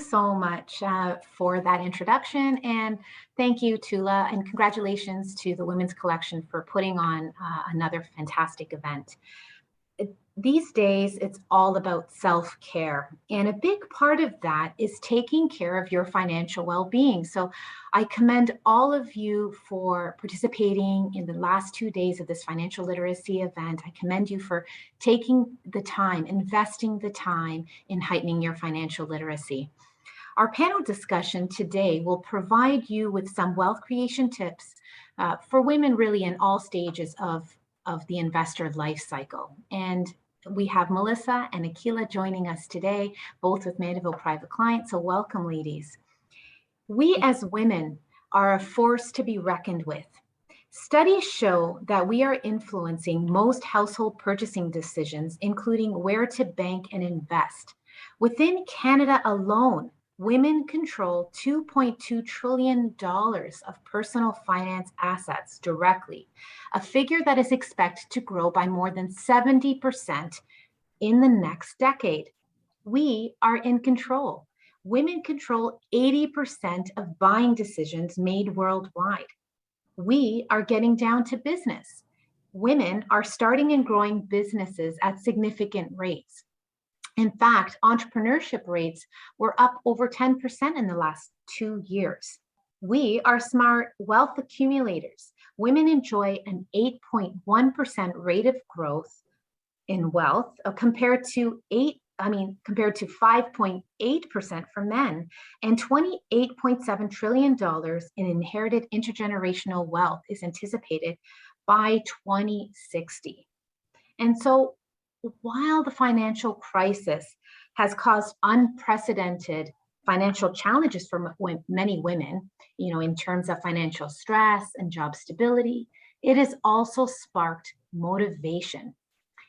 so much for that introduction. And thank you, Tula, and congratulations to the Women's Collection for putting on another fantastic event. These days, it's all about self-care. And a big part of that is taking care of your financial well-being. So I commend all of you for participating in the last 2 days of this financial literacy event. I commend you for taking the time, investing the time in heightening your financial literacy. Our panel discussion today will provide you with some wealth creation tips for women really in all stages of the investor life cycle. And we have Melissa and Akilah joining us today, both with Mandeville Private Clients. So welcome, ladies. We as women are a force to be reckoned with. Studies show that we are influencing most household purchasing decisions, including where to bank and invest. Within Canada alone, women control $2.2 trillion of personal finance assets directly, a figure that is expected to grow by more than 70% in the next decade. We are in control. Women control 80% of buying decisions made worldwide. We are getting down to business. Women are starting and growing businesses at significant rates. In fact, entrepreneurship rates were up over 10% in the last 2 years. We are smart wealth accumulators. Women enjoy an 8.1% rate of growth in wealth compared to 5.8% for men, and $28.7 trillion in inherited intergenerational wealth is anticipated by 2060. And so while the financial crisis has caused unprecedented financial challenges for many women, in terms of financial stress and job stability, it has also sparked motivation.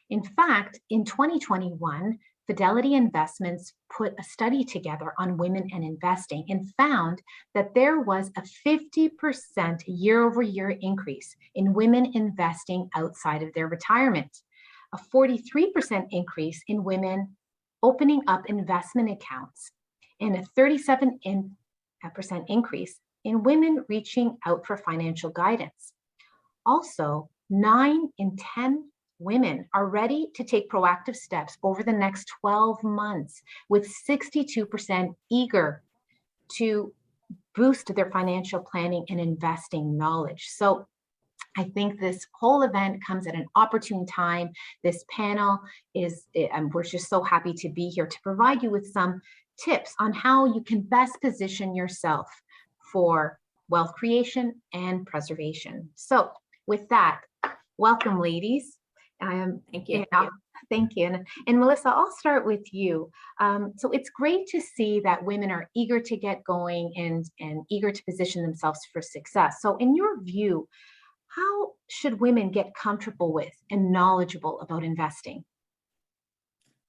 In fact, in 2021, Fidelity Investments put a study together on women and investing and found that there was a 50% year-over-year increase in women investing outside of their retirement, a 43% increase in women opening up investment accounts, and a 37% increase in women reaching out for financial guidance. Also, 9 in 10 women are ready to take proactive steps over the next 12 months, with 62% eager to boost their financial planning and investing knowledge. So I think this whole event comes at an opportune time. This panel and we're just so happy to be here to provide you with some tips on how you can best position yourself for wealth creation and preservation. So with that, welcome, ladies. Thank you. Thank you. And Melissa, I'll start with you. So it's great to see that women are eager to get going and eager to position themselves for success. So in your view, how should women get comfortable with and knowledgeable about investing?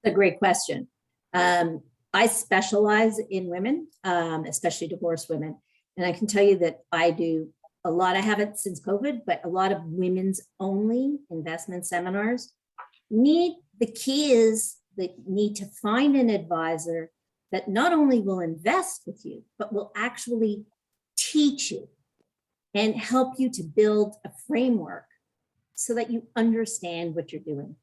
A great question. I specialize in women, especially divorced women. And I can tell you that I do a lot. I haven't since COVID, but a lot of women's only investment seminars. The key is that you need to find an advisor that not only will invest with you, but will actually teach you and help you to build a framework so that you understand what you're doing.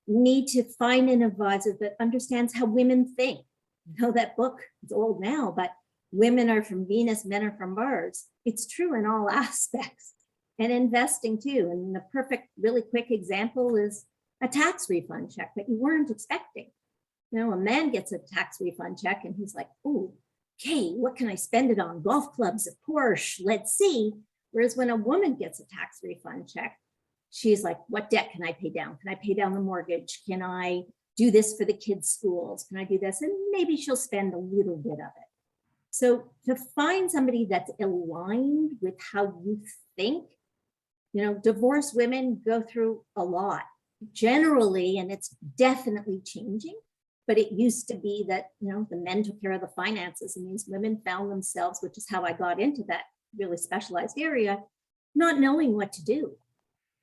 You need to find an advisor that understands how women think. You know, that book, it's old now, but Women Are from Venus, Men Are from Mars. It's true in all aspects, and investing too. And the perfect, really quick example is a tax refund check that you weren't expecting. A man gets a tax refund check and he's like, oh, okay, what can I spend it on? Golf clubs, a Porsche, let's see. Whereas when a woman gets a tax refund check, she's like, what debt can I pay down? Can I pay down the mortgage? Can I do this for the kids' schools? Can I do this? And maybe she'll spend a little bit of it. So to find somebody that's aligned with how you think, divorced women go through a lot generally, and it's definitely changing. But it used to be that, the men took care of the finances, and these women found themselves, which is how I got into that really specialized area, not knowing what to do.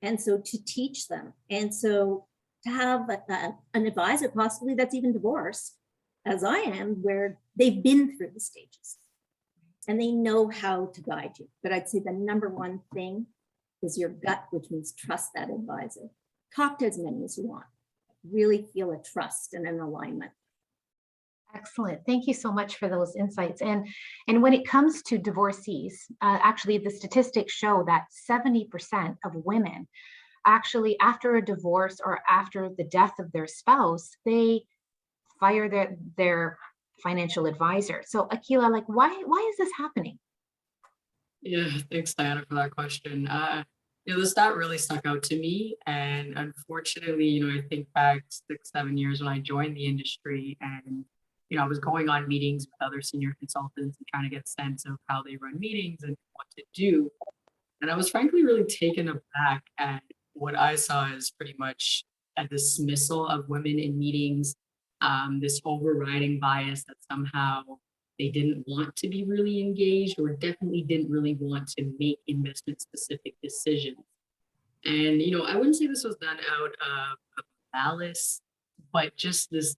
And so to teach them. And so to have an advisor possibly that's even divorced, as I am, where they've been through the stages and they know how to guide you. But I'd say the number one thing is your gut, which means trust that advisor. Talk to as many as you want. Really feel a trust and an alignment. Excellent. Thank you so much for those insights. And when it comes to divorcees, actually the statistics show that 70% of women actually after a divorce or after the death of their spouse, they fire their financial advisor. So Akilah, like why is this happening? Yeah, thanks, Diana, for that question. The stat really stuck out to me, and unfortunately, I think back 6, 7 years when I joined the industry, and I was going on meetings with other senior consultants and trying to get a sense of how they run meetings and what to do. And I was frankly really taken aback at what I saw as pretty much a dismissal of women in meetings, this overriding bias that somehow they didn't want to be really engaged or definitely didn't really want to make investment specific decisions. And I wouldn't say this was done out of malice, but just this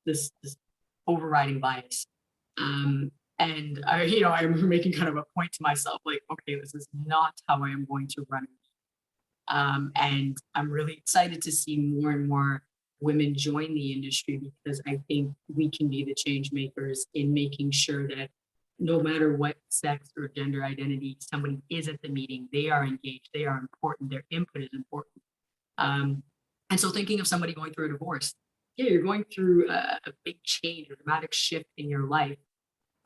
overriding bias. And I remember making kind of a point to myself, like, okay, this is not how I am going to run it. And I'm really excited to see more and more women join the industry because I think we can be the change makers in making sure that no matter what sex or gender identity somebody is at the meeting, they are engaged, they are important, their input is important. And so thinking of somebody going through a divorce, yeah, you're going through a big change, a dramatic shift in your life.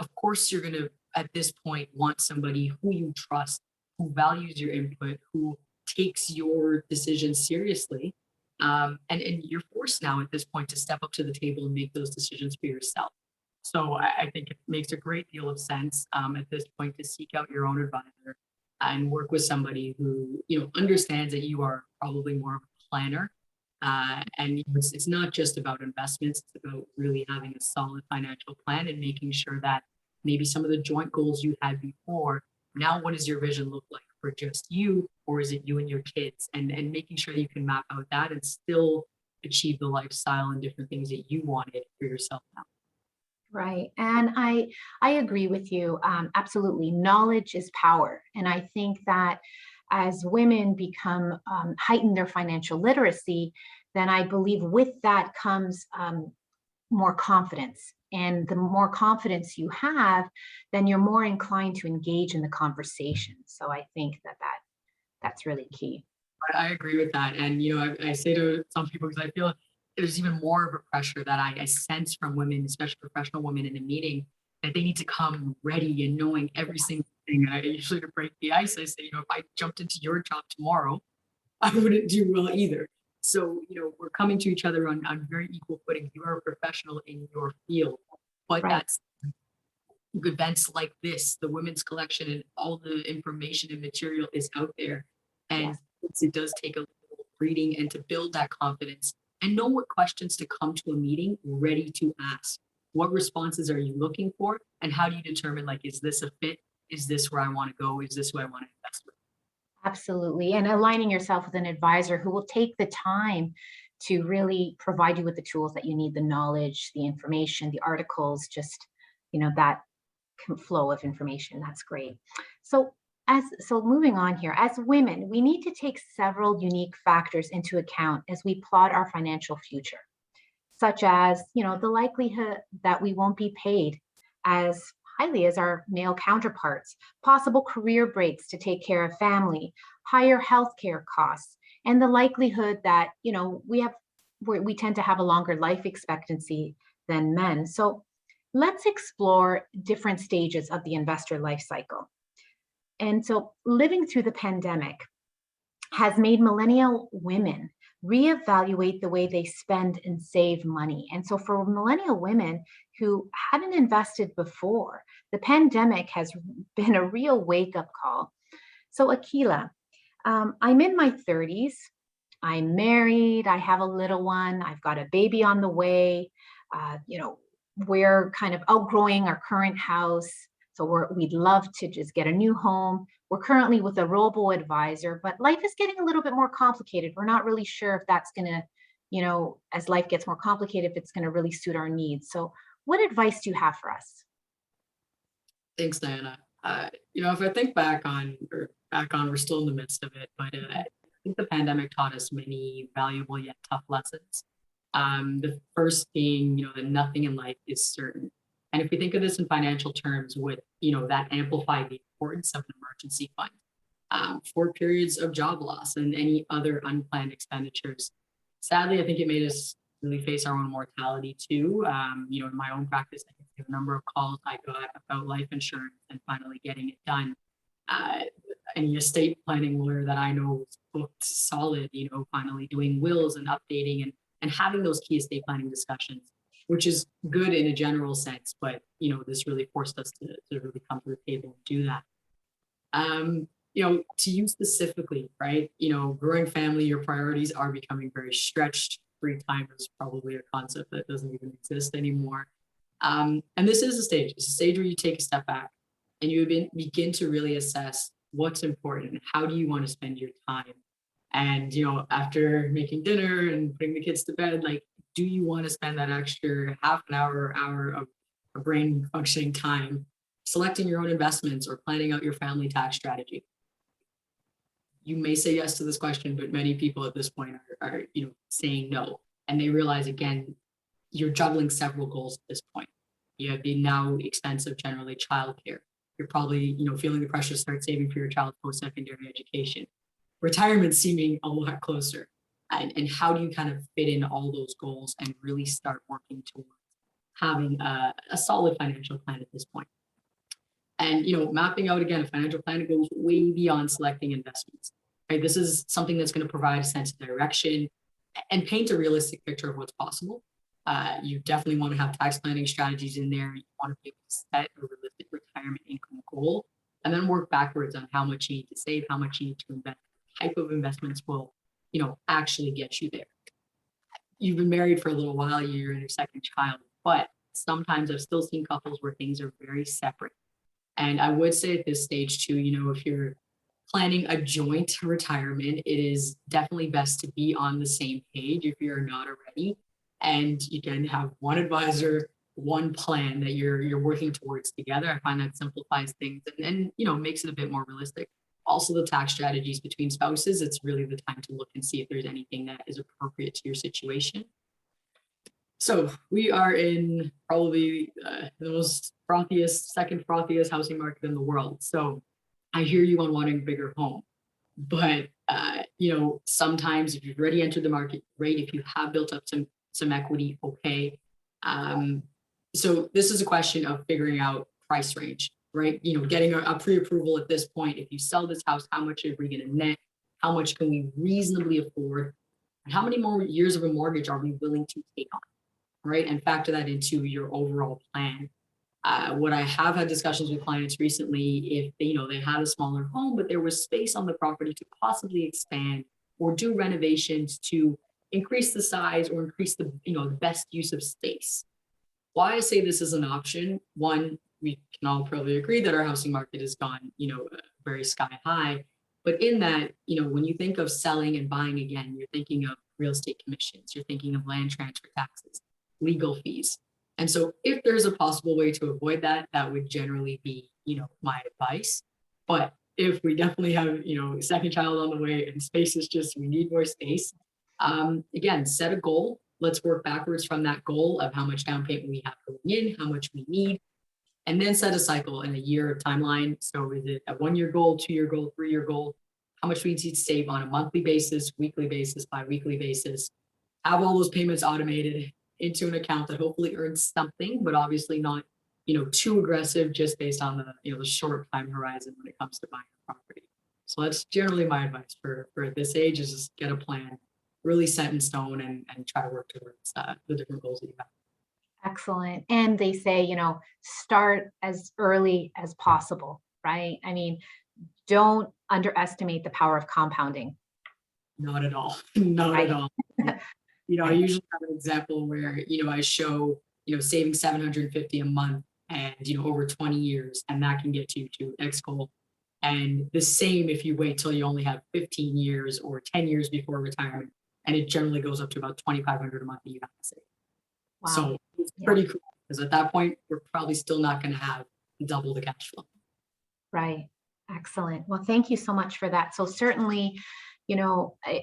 Of course, you're going to, at this point, want somebody who you trust, who values your input, who takes your decisions seriously. And you're forced now at this point to step up to the table and make those decisions for yourself. So I think it makes a great deal of sense at this point to seek out your own advisor and work with somebody who understands that you are probably more of a planner. And it's not just about investments, it's about really having a solid financial plan and making sure that maybe some of the joint goals you had before, now what does your vision look like for just you, or is it you and your kids? And making sure that you can map out that and still achieve the lifestyle and different things that you wanted for yourself now. Right. And I agree with you. Absolutely. Knowledge is power. And I think that as women become heighten their financial literacy, then I believe with that comes more confidence. And the more confidence you have, then you're more inclined to engage in the conversation. So I think that's really key. I agree with that. And, I say to some people, because I feel there's even more of a pressure that I sense from women, especially professional women in a meeting, that they need to come ready and knowing every single thing. And I usually, to break the ice, I say, if I jumped into your job tomorrow, I wouldn't do well either. So, we're coming to each other on very equal footing. You are a professional in your field, but Right. that's events like this, the women's collection and all the information and material is out there. And Yes. it does take a little reading and to build that confidence and know what questions to come to a meeting ready to ask. What responses are you looking for? And how do you determine, like, is this a fit? Is this where I want to go? Is this who I want to invest with? Absolutely. And aligning yourself with an advisor who will take the time to really provide you with the tools that you need, the knowledge, the information, the articles, just, that flow of information. That's great. So moving on here, as women, we need to take several unique factors into account as we plot our financial future, such as, the likelihood that we won't be paid as highly as our male counterparts, possible career breaks to take care of family, higher healthcare costs, and the likelihood that, we tend to have a longer life expectancy than men. So let's explore different stages of the investor life cycle. And so living through the pandemic has made millennial women reevaluate the way they spend and save money. And so for millennial women who hadn't invested before, the pandemic has been a real wake-up call. So Akilah, I'm in my 30s. I'm married. I have a little one. I've got a baby on the way. We're kind of outgrowing our current house. So we'd love to just get a new home. We're currently with a robo-advisor, but life is getting a little bit more complicated. We're not really sure if that's going to, as life gets more complicated, if it's going to really suit our needs. So What advice do you have for us? Thanks, Diana. If I think back on, we're still in the midst of it, but I think the pandemic taught us many valuable yet tough lessons. The first being, that nothing in life is certain. And if we think of this in financial terms, that amplified the importance of an emergency fund for periods of job loss and any other unplanned expenditures. Sadly, I think it made us really face our own mortality too. In my own practice, I think the number of calls I got about life insurance and finally getting it done. Any estate planning lawyer that I know was booked solid, finally doing wills and updating and having those key estate planning discussions, which is good in a general sense, but this really forced us to really come to the table and do that. To you specifically, right? Growing family, your priorities are becoming very stretched. Free time is probably a concept that doesn't even exist anymore. And this is a stage. It's a stage where you take a step back and you begin to really assess what's important. How do you want to spend your time? And, after making dinner and putting the kids to bed, do you want to spend that extra half an hour or hour of brain functioning time selecting your own investments or planning out your family tax strategy? You may say yes to this question, but many people at this point are saying no. And they realize, again, you're juggling several goals at this point. You have the now expensive, generally, childcare. You're probably, feeling the pressure to start saving for your child's post-secondary education. Retirement seeming a lot closer. And how do you kind of fit in all those goals and really start working towards having a solid financial plan at this point? And, mapping out, again, a financial plan that goes way beyond selecting investments, right? This is something that's going to provide a sense of direction and paint a realistic picture of what's possible. You definitely want to have tax planning strategies in there. You want to be able to set a realistic retirement income goal and then work backwards on how much you need to save, how much you need to invest, what type of investments will, actually get you there. You've been married for a little while, you're in your second child, but sometimes I've still seen couples where things are very separate. And I would say at this stage too, if you're planning a joint retirement, it is definitely best to be on the same page if you're not already. And you can have one advisor, one plan that you're working towards together. I find that simplifies things and makes it a bit more realistic. Also, the tax strategies between spouses, it's really the time to look and see if there's anything that is appropriate to your situation. So we are in probably the most second frothiest housing market in the world. So I hear you on wanting a bigger home, but sometimes if you've already entered the market, great. If you have built up some equity, okay. So this is a question of figuring out price range, right? Getting a pre-approval at this point. If you sell this house, how much are we going to net? How much can we reasonably afford? And how many more years of a mortgage are we willing to take on? Right? And factor that into your overall plan. What I have had discussions with clients recently, if they had a smaller home, but there was space on the property to possibly expand or do renovations to increase the size or increase the best use of space. Why I say this is an option, one, we can all probably agree that our housing market has gone, very sky high. But in that, when you think of selling and buying again, you're thinking of real estate commissions, you're thinking of land transfer taxes, legal fees. And so if there's a possible way to avoid that, that would generally be, my advice. But if we definitely have, a second child on the way and space is we need more space. Again, set a goal. Let's work backwards from that goal of how much down payment we have going in, how much we need, and then set a cycle in a year timeline. So is it a 1-year goal, 2-year goal, 3-year goal? How much we need to save on a monthly basis, weekly basis, bi-weekly basis? Have all those payments automated into an account that hopefully earns something, but obviously not, too aggressive just based on the short time horizon when it comes to buying a property. So that's generally my advice for this age, is just get a plan really set in stone and try to work towards the different goals that you have. Excellent. And they say, start as early as possible, right? I mean, don't underestimate the power of compounding. Not at all. Not Right. at all. I usually have an example where, I show, saving $750 a month and, over 20 years, and that can get you to X goal. And the same if you wait till you only have 15 years or 10 years before retirement, and it generally goes up to about $2,500 a month that you have to save. Wow. So it's pretty cool. Because at that point, we're probably still not going to have double the cash flow. Right. Excellent. Well, thank you so much for that. So certainly,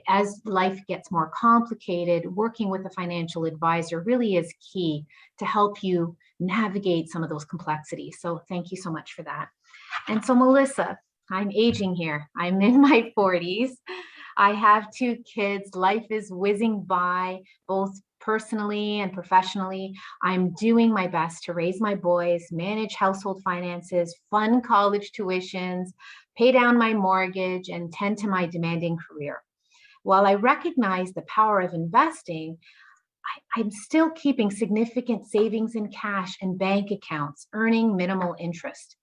as life gets more complicated, working with a financial advisor really is key to help you navigate some of those complexities. So thank you so much for that. And so, Melissa, I'm aging here. I'm in my 40s. I have 2 kids. Life is whizzing by, both personally and professionally. I'm doing my best to raise my boys, manage household finances, fund college tuitions, pay down my mortgage, and tend to my demanding career. While I recognize the power of investing, I'm still keeping significant savings in cash and bank accounts, earning minimal interest.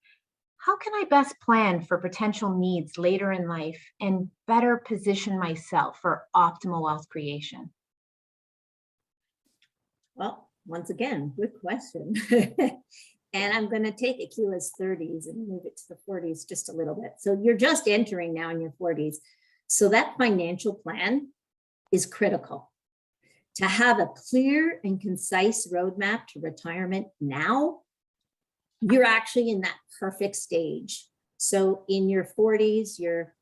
How can I best plan for potential needs later in life and better position myself for optimal wealth creation? Well, once again, good question. And I'm going to take Akilah's 30s and move it to the 40s just a little bit. So you're just entering now in your 40s. So that financial plan is critical. To have a clear and concise roadmap to retirement now, you're actually in that perfect stage. So in your 40s, you're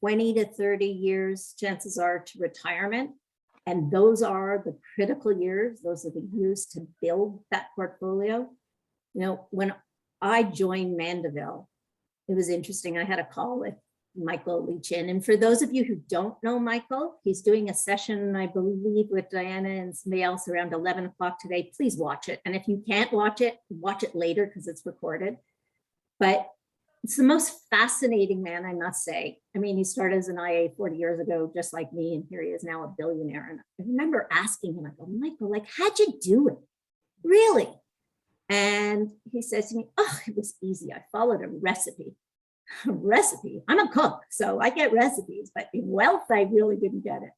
20 to 30 years, chances are, to retirement. And those are the critical years. Those are the years to build that portfolio. When I joined Mandeville, it was interesting. I had a call with Michael Leachin. And for those of you who don't know Michael, he's doing a session, I believe, with Diana and somebody else around 11 o'clock today. Please watch it. And if you can't watch it later because it's recorded. But it's the most fascinating man, I must say. I mean, he started as an IA 40 years ago, just like me, and here he is now a billionaire. And I remember asking him, I go, Michael, how'd you do it? Really? And he says to me, oh, it was easy. I followed a recipe. Recipe. I'm a cook, so I get recipes, but in wealth, I really didn't get it.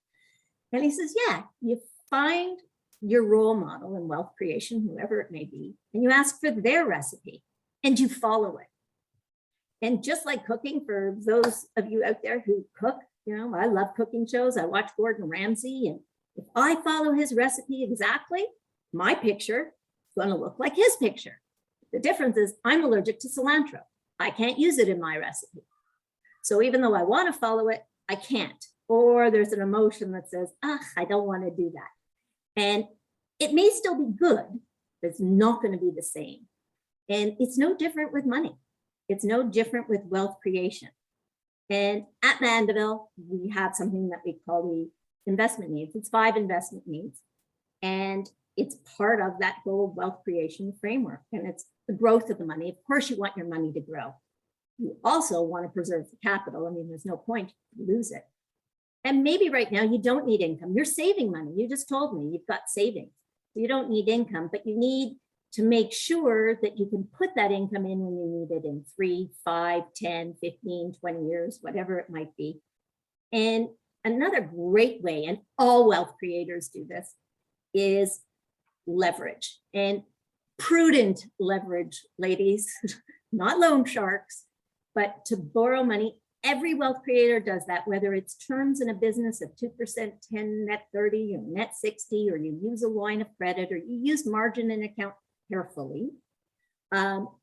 And he says, yeah, you find your role model in wealth creation, whoever it may be, and you ask for their recipe and you follow it. And just like cooking, for those of you out there who cook, I love cooking shows. I watch Gordon Ramsay, and if I follow his recipe exactly, my picture is going to look like his picture. The difference is I'm allergic to cilantro. I can't use it in my recipe. So even though I want to follow it, I can't. Or there's an emotion that says, I don't want to do that. And it may still be good, but it's not going to be the same. And it's no different with money. It's no different with wealth creation. And at Mandeville, we have something that we call the investment needs. It's 5 investment needs. And it's part of that goal wealth creation framework. And it's the growth of the money. Of course, you want your money to grow. You also want to preserve the capital. I mean, there's no point to lose it. And maybe right now you don't need income. You're saving money. You just told me you've got savings. You don't need income, but you need to make sure that you can put that income in when you need it in 3, 5, 10, 15, 20 years, whatever it might be. And another great way, and all wealth creators do this, is leverage. And prudent leverage, ladies, not loan sharks, but to borrow money. Every wealth creator does that, whether it's terms in a business of 2%, 10, net 30, or net 60, or you use a line of credit, or you use margin in account carefully.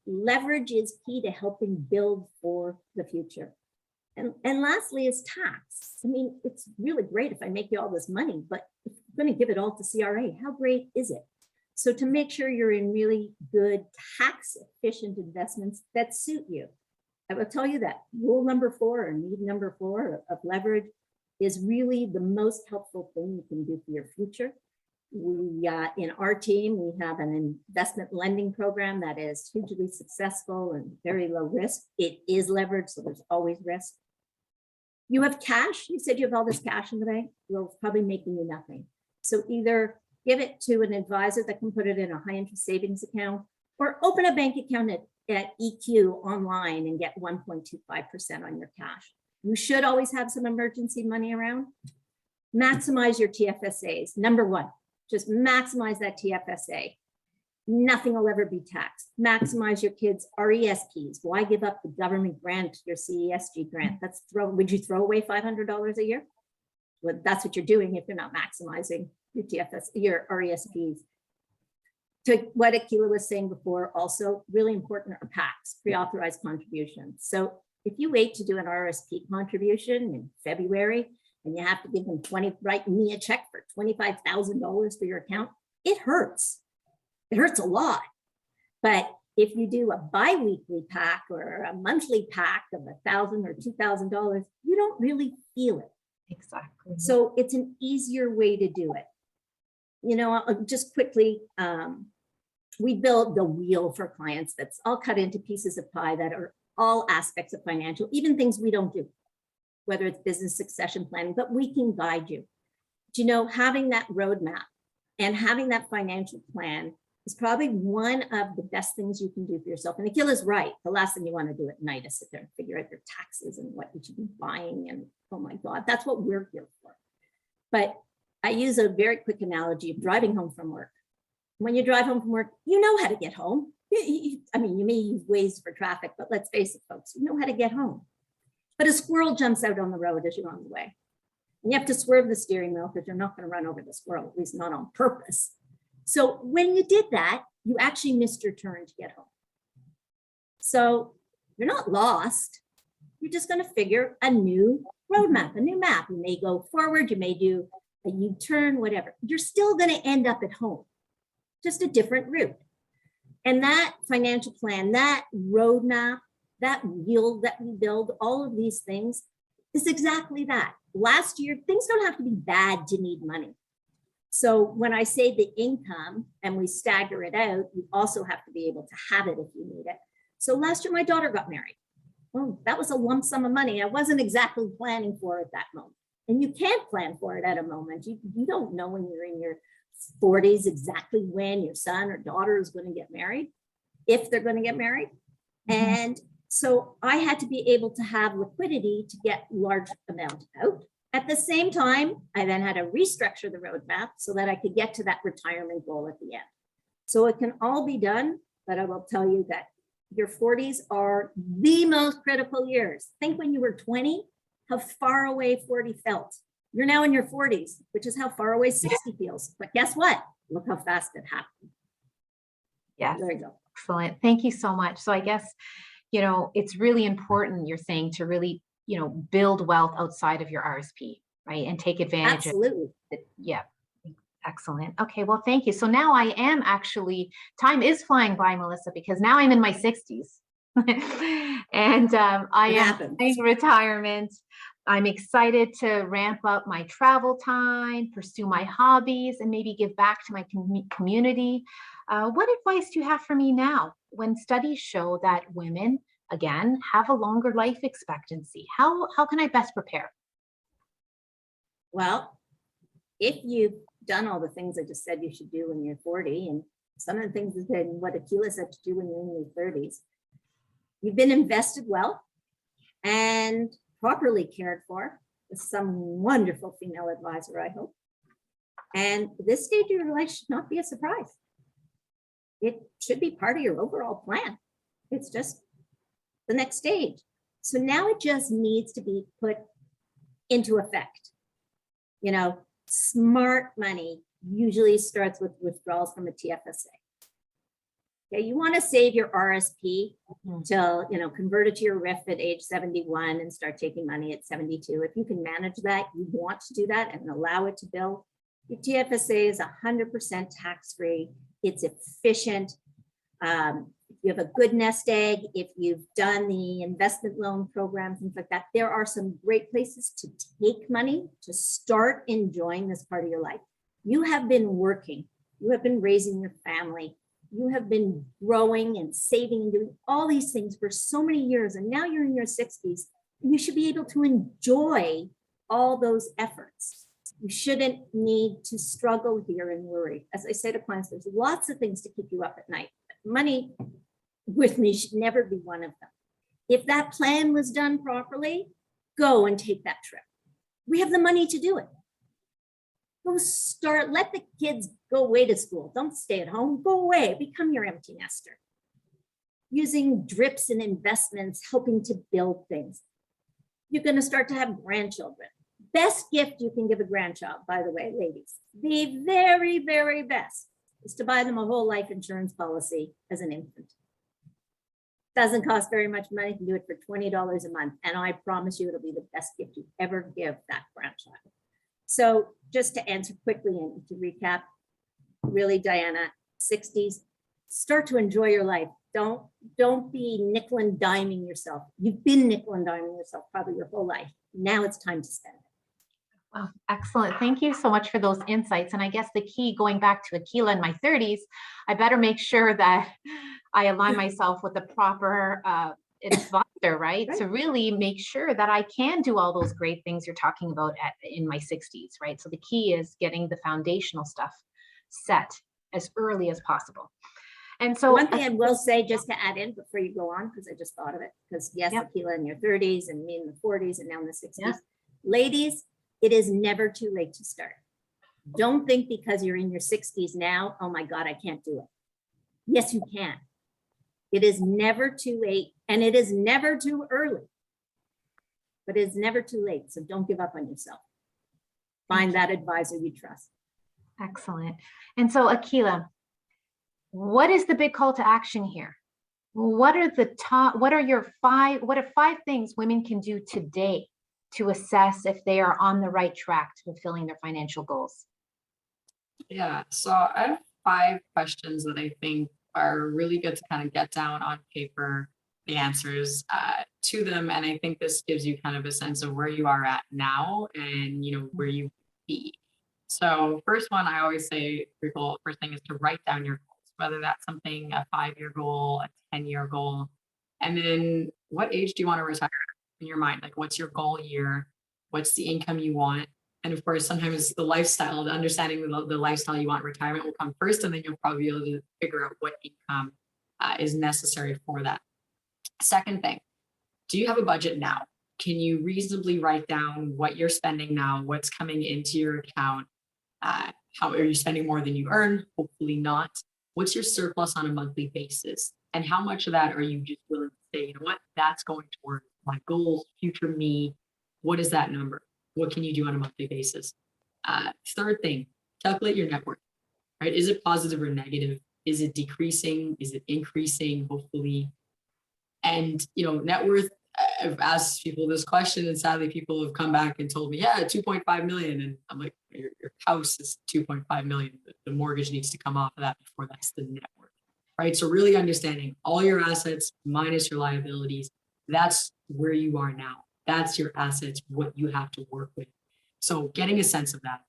Leverage is key to helping build for the future. And lastly is tax. I mean, it's really great if I make you all this money, but if you're going to give it all to CRA, how great is it? So to make sure you're in really good tax efficient investments that suit you. I will tell you that rule number 4, or need number 4 of leverage, is really the most helpful thing you can do for your future. We, in our team, we have an investment lending program that is hugely successful and very low risk. It is leveraged, so there's always risk. You have cash. You said you have all this cash in the bank. Well, it's probably making you nothing. So either give it to an advisor that can put it in a high interest savings account, or open a bank account at EQ online and get 1.25% on your cash. You should always have some emergency money around. Maximize your TFSAs. Number 1, just maximize that TFSA. Nothing will ever be taxed. Maximize your kids' RESPs. Why give up the government grant, your CESG grant? Would you throw away $500 a year? Well, that's what you're doing if you're not maximizing your TFS, your RESPs. To what Akilah was saying before, also really important are PACs, pre-authorized contributions. So if you wait to do an RSP contribution in February and you have to give them write me a check for $25,000 for your account, it hurts. It hurts a lot. But if you do a bi-weekly PAC or a monthly PAC of $1,000 or $2,000, you don't really feel it. Exactly. So it's an easier way to do it. You know, I'll just quickly, we build the wheel for clients that's all cut into pieces of pie that are all aspects of financial, even things we don't do, whether it's business succession planning, but we can guide you. But, you know, having that roadmap and having that financial plan is probably one of the best things you can do for yourself. And Akilah's right. The last thing you want to do at night is sit there and figure out your taxes and what you should be buying. And oh my God, that's what we're here for. But I use a very quick analogy of driving home from work. When you drive home from work, you know how to get home. I mean, you may use Waze for traffic, but let's face it, folks, you know how to get home. But a squirrel jumps out on the road as you're on the way. And you have to swerve the steering wheel because you're not going to run over the squirrel, at least not on purpose. So when you did that, you actually missed your turn to get home. So you're not lost. You're just going to figure a new roadmap, a new map. You may go forward, you may do a U-turn, whatever. You're still going to end up at home, just a different route. And that financial plan, that roadmap, that wheel that we build, all of these things is exactly that. Last year, things don't have to be bad to need money. So when I say the income and we stagger it out, you also have to be able to have it if you need it. So last year, my daughter got married. Well, that was a lump sum of money I wasn't exactly planning for at that moment. And you can't plan for it at a moment. You don't know when you're in your 40s exactly when your son or daughter is going to get married, if they're going to get married. And so I had to be able to have liquidity to get large amount out. At the same time, I then had to restructure the roadmap so that I could get to that retirement goal at the end. So it can all be done, but I will tell you that your 40s are the most critical years. Think when you were 20, how far away 40 felt. You're now in your 40s, which is how far away 60 feels. But guess what? Look how fast it happened. Yes. There you go. Excellent. Thank you so much. So I guess, you know, it's really important, you're saying, to really, you know, build wealth outside of your RSP, right? And take advantage Absolutely. of it. Yeah. Excellent. Okay. Well, thank you. So now I am actually, time is flying by, Melissa, because now I'm in my 60s. And I am in retirement. I'm excited to ramp up my travel time, pursue my hobbies, and maybe give back to my community. What advice do you have for me now when studies show that women, again, have a longer life expectancy? How can I best prepare? Well, if you've done all the things I just said you should do when you're 40, and some of the things that what Akilah said to do when you're in your 30s, you've been invested well and properly cared for with some wonderful female advisor, I hope. And this stage of your life should not be a surprise. It should be part of your overall plan. It's just the next stage. So now it just needs to be put into effect. You know, smart money usually starts with withdrawals from a TFSA. Okay, you want to save your RSP till, you know, convert it to your RIF at age 71 and start taking money at 72. If you can manage that, you want to do that and allow it to build. Your TFSA is 100% tax-free. It's efficient. If you have a good nest egg, if you've done the investment loan program, things like that, there are some great places to take money to start enjoying this part of your life. You have been working, you have been raising your family, you have been growing and saving and doing all these things for so many years, and now you're in your 60s, and you should be able to enjoy all those efforts. You shouldn't need to struggle here and worry. As I say to clients, there's lots of things to keep you up at night. Money with me should never be one of them. If that plan was done properly, go and take that trip. We have the money to do it. Go start, let the kids go away to school. Don't stay at home, go away, become your empty nester. Using drips and investments, helping to build things. You're gonna start to have grandchildren. Best gift you can give a grandchild, by the way, ladies, the very, very best is to buy them a whole life insurance policy as an infant. Doesn't cost very much money. You can do it for $20 a month. And I promise you, it'll be the best gift you ever give that grandchild. So just to answer quickly and to recap, really, Diana, 60s, start to enjoy your life. Don't be nickel and diming yourself. You've been nickel and diming yourself probably your whole life. Now it's time to spend it. Wow, excellent. Thank you so much for those insights. And I guess the key, going back to Akilah in my 30s, I better make sure that I align myself with the proper advisor, right? To really make sure that I can do all those great things you're talking about in my 60s, right? So the key is getting the foundational stuff set as early as possible. And so one thing I will say, just to add in before you go on, because I just thought of it, because yes, Akilah in your 30s and me in the 40s and now in the 60s. Ladies, it is never too late to start. Don't think because you're in your 60s now, oh my God, I can't do it. Yes, you can. It is never too late, and it is never too early, but it's never too late. So don't give up on yourself. Find that advisor you trust. Excellent. And so Akilah, what is the big call to action here? What are five things women can do today to assess if they are on the right track to fulfilling their financial goals? Yeah, so I have 5 questions that I think are really good to kind of get down on paper, the answers to them. And I think this gives you kind of a sense of where you are at now and, where you be. So first one, I always say, people, first thing is to write down your goals, whether that's something, a 5-year goal, a 10-year goal. And then what age do you want to retire in your mind? Like, what's your goal year? What's the income you want? And of course, sometimes the lifestyle, the understanding the lifestyle you want in retirement will come first, and then you'll probably be able to figure out what income is necessary for that. Second thing, do you have a budget now? Can you reasonably write down what you're spending now, what's coming into your account? How are you spending more than you earn? Hopefully not. What's your surplus on a monthly basis? And how much of that are you just willing to say, you know what, that's going towards my goals, future me? What is that number? What can you do on a monthly basis? Third thing, calculate your net worth, right? Is it positive or negative? Is it decreasing? Is it increasing? Hopefully. And, net worth, I've asked people this question, and sadly people have come back and told me, yeah, 2.5 million. And I'm like, your house is 2.5 million. The mortgage needs to come off of that before that's the net worth, right? So really understanding all your assets minus your liabilities, that's where you are now. That's your assets, what you have to work with. So getting a sense of that.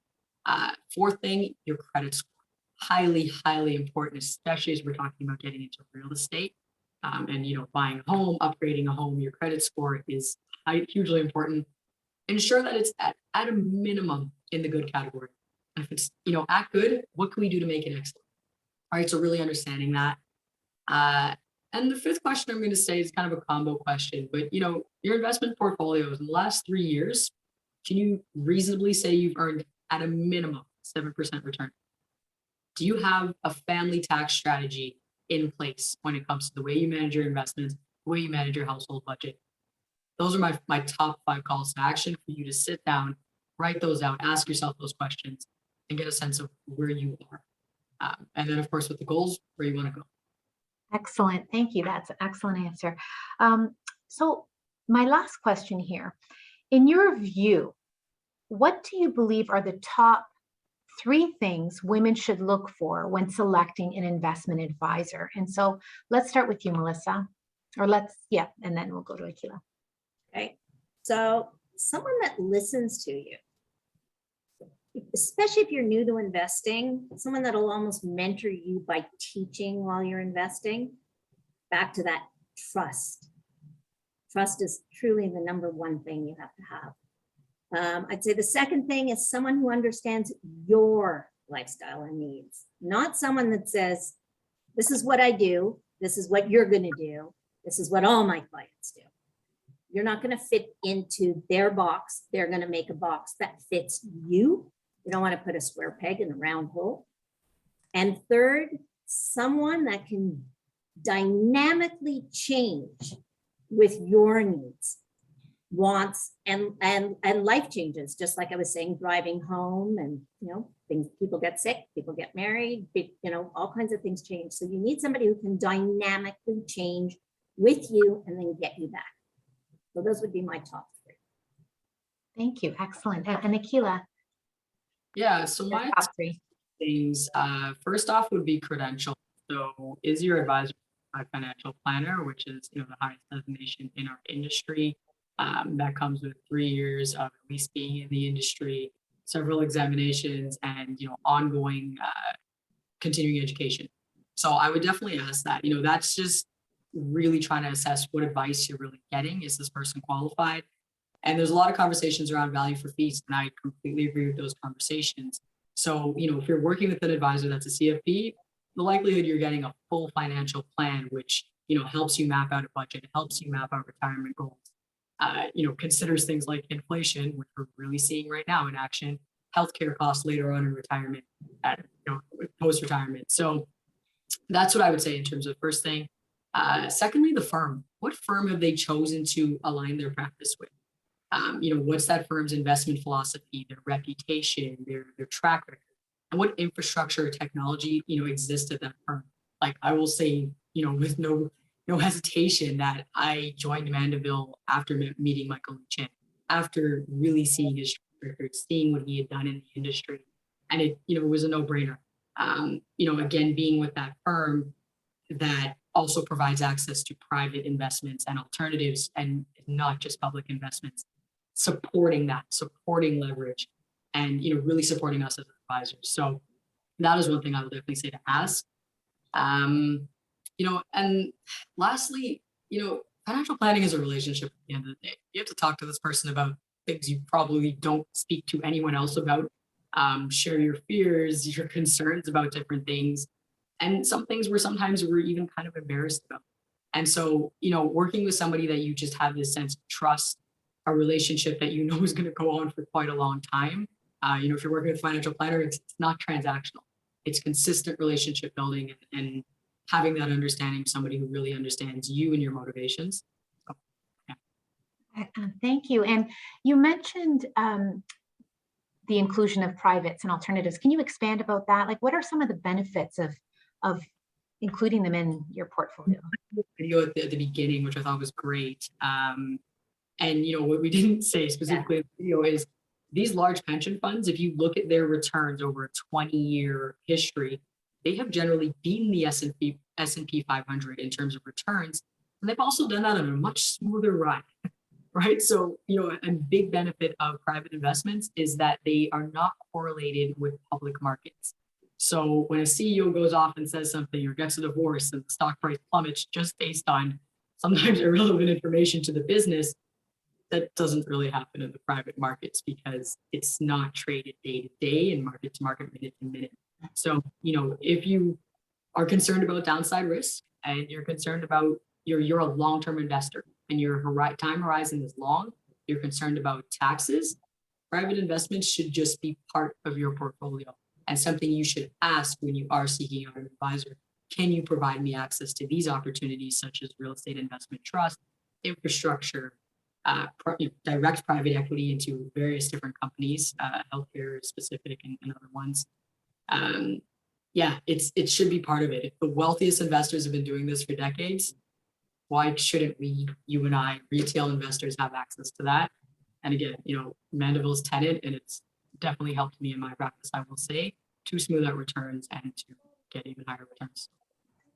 Fourth thing, your credit score. Highly, highly important, especially as we're talking about getting into real estate and, buying a home, upgrading a home. Your credit score is hugely important. Ensure that it's at a minimum in the good category. And if it's, at good, what can we do to make it excellent? All right, so really understanding that. And the fifth question I'm going to say is kind of a combo question, but your investment portfolios in the last 3 years, can you reasonably say you've earned at a minimum 7% return? Do you have a family tax strategy in place when it comes to the way you manage your investments, the way you manage your household budget? Those are my top 5 calls to action for you to sit down, write those out, ask yourself those questions, and get a sense of where you are. And then, of course, with the goals, where you want to go. Excellent. Thank you. That's an excellent answer. So my last question here, in your view, what do you believe are the top 3 things women should look for when selecting an investment advisor? And so let's start with you, Melissa, and then we'll go to Akilah. Okay. So someone that listens to you, especially if you're new to investing, someone that'll almost mentor you by teaching while you're investing. Back to that trust. Trust is truly the number 1 thing you have to have. I'd say the second thing is someone who understands your lifestyle and needs, not someone that says, this is what I do, this is what you're going to do, this is what all my clients do. You're not going to fit into their box. They're going to make a box that fits you. You don't want to put a square peg in a round hole. And third, someone that can dynamically change with your needs. wants and life changes, just like I was saying, driving home, and things, people get sick, people get married, all kinds of things change. So you need somebody who can dynamically change with you and then get you back. So those would be my top three. Thank you. Excellent. And Akilah, Yeah, so your my top three. things, first off would be credential. So is your advisor a financial planner, which is the highest designation in our industry. That comes with 3 years of at least being in the industry, several examinations, and ongoing continuing education. So I would definitely ask that. That's just really trying to assess what advice you're really getting. Is this person qualified? And there's a lot of conversations around value for fees, and I completely agree with those conversations. So, if you're working with an advisor that's a CFP, the likelihood you're getting a full financial plan, which, helps you map out a budget, helps you map out retirement goals, considers things like inflation, which we're really seeing right now in action, healthcare costs later on in retirement, post-retirement. So that's what I would say in terms of first thing. Secondly, the firm. What firm have they chosen to align their practice with? What's that firm's investment philosophy, their reputation, their track record, and what infrastructure or technology, exists at that firm? Like I will say, with no hesitation that I joined Mandeville after meeting Michael Chin, after really seeing his track record, seeing what he had done in the industry, and it, was a no-brainer. Again, being with that firm that also provides access to private investments and alternatives, and not just public investments, supporting leverage, and really supporting us as advisors. So that is one thing I would definitely say to ask. And lastly, financial planning is a relationship at the end of the day. You have to talk to this person about things you probably don't speak to anyone else about. Share your fears, your concerns about different things, and some things sometimes we're even kind of embarrassed about. And so, working with somebody that you just have this sense of trust, a relationship that is going to go on for quite a long time. If you're working with a financial planner, it's not transactional. It's consistent relationship building, and having that understanding of somebody who really understands you and your motivations. So, yeah. Thank you. And you mentioned the inclusion of privates and alternatives. Can you expand about that? Like, what are some of the benefits of including them in your portfolio? Video at the beginning, which I thought was great. And what we didn't say specifically in the video is these large pension funds, if you look at their returns over a 20-year history, they have generally beaten the S&P 500 in terms of returns. And they've also done that on a much smoother ride, right? So, a big benefit of private investments is that they are not correlated with public markets. So when a CEO goes off and says something or gets a divorce and the stock price plummets just based on sometimes irrelevant information to the business, that doesn't really happen in the private markets because it's not traded day to day and market to market, minute to minute. So, if you are concerned about downside risk and you're concerned about you're a long-term investor and your time horizon is long, you're concerned about taxes, private investments should just be part of your portfolio and something you should ask when you are seeking out an advisor. Can you provide me access to these opportunities such as real estate investment trust, infrastructure, direct private equity into various different companies, healthcare specific and other ones. It should be part of it. If the wealthiest investors have been doing this for decades, why shouldn't we, you and I, retail investors, have access to that? And again, Mandeville's tenet, and it's definitely helped me in my practice, I will say, to smooth out returns and to get even higher returns.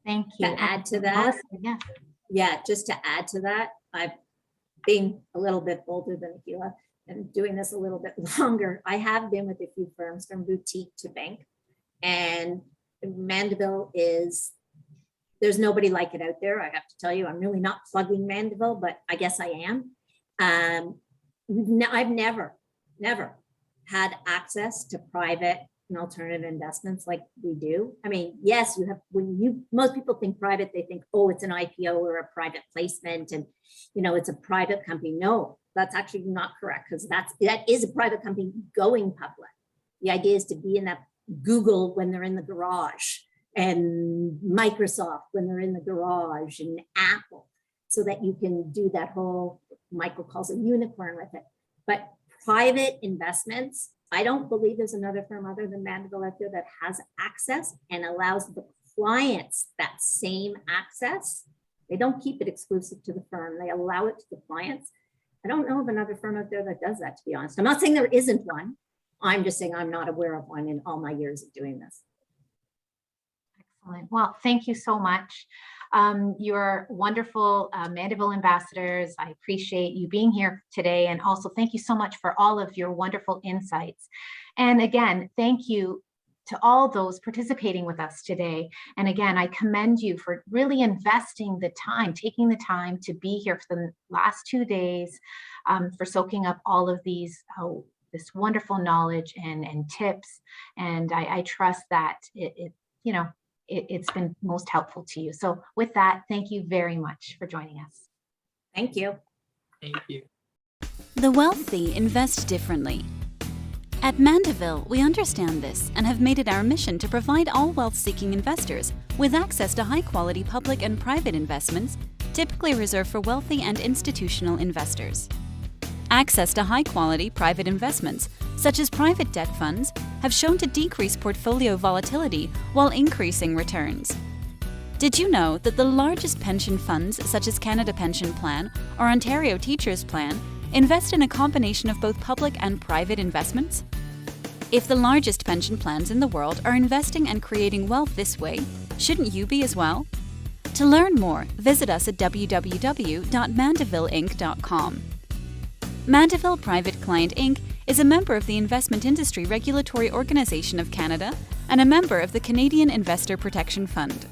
Thank you. To add to that, just to add to that, I've been a little bit older than Akilah and doing this a little bit longer. I have been with a few firms from boutique to bank, and Mandeville there's nobody like it out there. I have to tell you, I'm really not plugging Mandeville, but I guess I am. I've never had access to private and alternative investments like we do. I mean, yes, most people think private, they think, oh, it's an IPO or a private placement and, it's a private company. No, that's actually not correct, because that is a private company going public. The idea is to be in that Google when they're in the garage, and Microsoft when they're in the garage, and Apple. so that you can do that whole, Michael calls a unicorn with it. But private investments, I don't believe there's another firm other than Mandeville out there that has access and allows the clients that same access. They don't keep it exclusive to the firm. They allow it to the clients. I don't know of another firm out there that does that, to be honest. I'm not saying there isn't one. I'm just saying I'm not aware of one in all my years of doing this. Excellent. Well, thank you so much. You're wonderful Mandeville ambassadors. I appreciate you being here today. And also thank you so much for all of your wonderful insights. And again, thank you to all those participating with us today. And again, I commend you for really investing the time, taking the time to be here for the last 2 days, for soaking up all of these, this wonderful knowledge and tips. And I trust that it's been most helpful to you. So with that, thank you very much for joining us. Thank you. Thank you. The wealthy invest differently. At Mandeville, we understand this and have made it our mission to provide all wealth-seeking investors with access to high-quality public and private investments, typically reserved for wealthy and institutional investors. Access to high-quality private investments, such as private debt funds, have shown to decrease portfolio volatility while increasing returns. Did you know that the largest pension funds, such as Canada Pension Plan or Ontario Teachers Plan, invest in a combination of both public and private investments? If the largest pension plans in the world are investing and creating wealth this way, shouldn't you be as well? To learn more, visit us at www.mandevilleinc.com. Mandeville Private Client Inc. is a member of the Investment Industry Regulatory Organization of Canada and a member of the Canadian Investor Protection Fund.